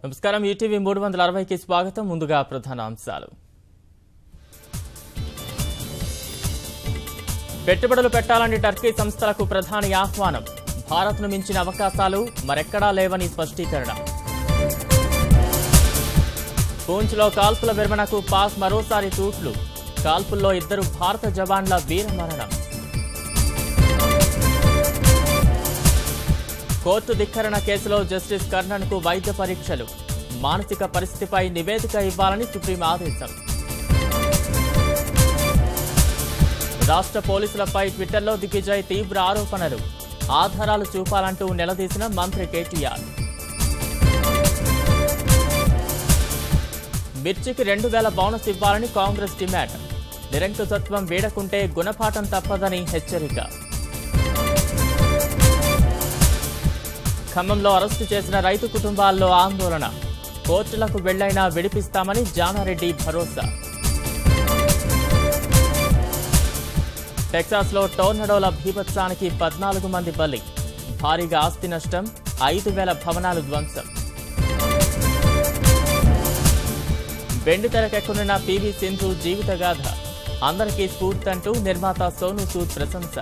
నమస్కారం ఈటీవీ 360కి స్వాగతం. ముందుగా ప్రధాన అంశాలు. పెట్టుబడులు పెట్టాలని టర్కీ సంస్థలకు ప్రధాని ఆహ్వానం. భారత్ను మించిన అవకాశాలు మరెక్కడా లేవని స్పష్టీకరణ. పూంచ్లో కాల్పుల విరమణకు పాక్ మరోసారి తూట్లు. కాల్పుల్లో 2 భారత జవాన్ల వీరమరణం. కోర్టు ధిక్కరణ కేసులో జస్టిస్ కర్ణన్కు వైద్య పరీక్షలు. మానసిక పరిస్థితిపై నివేదిక ఇవ్వాలని సుప్రీం ఆదేశం. రాష్ట్ర పోలీసులపై ట్విట్టర్లో దిగ్విజయ్ తీవ్ర ఆరోపణలు. ఆధారాలు చూపాలంటూ నిలదీసిన మంత్రి కేటీఆర్. మిర్చికి 2000 బోనస్ ఇవ్వాలని కాంగ్రెస్ డిమాండ్. నిరంకుశత్వం వీడకుంటే గుణపాఠం తప్పదని హెచ్చరిక. ఖమ్మంలో అరెస్టు చేసిన రైతు కుటుంబాల్లో ఆందోళన. కోర్టులకు వెళ్లైనా విడిపిస్తామని జానారెడ్డి భరోసా. టెక్సాస్లో టోర్నడోల బీభత్సానికి 14 మంది బలి. భారీగా ఆస్తి నష్టం, 5000 భవనాలు ధ్వంసం. వెండి తెరకెక్కనున్న పీవీ సింధు జీవితగాథ. అందరికీ స్ఫూర్తంటూ నిర్మాత సోనూ సూద్ ప్రశంస.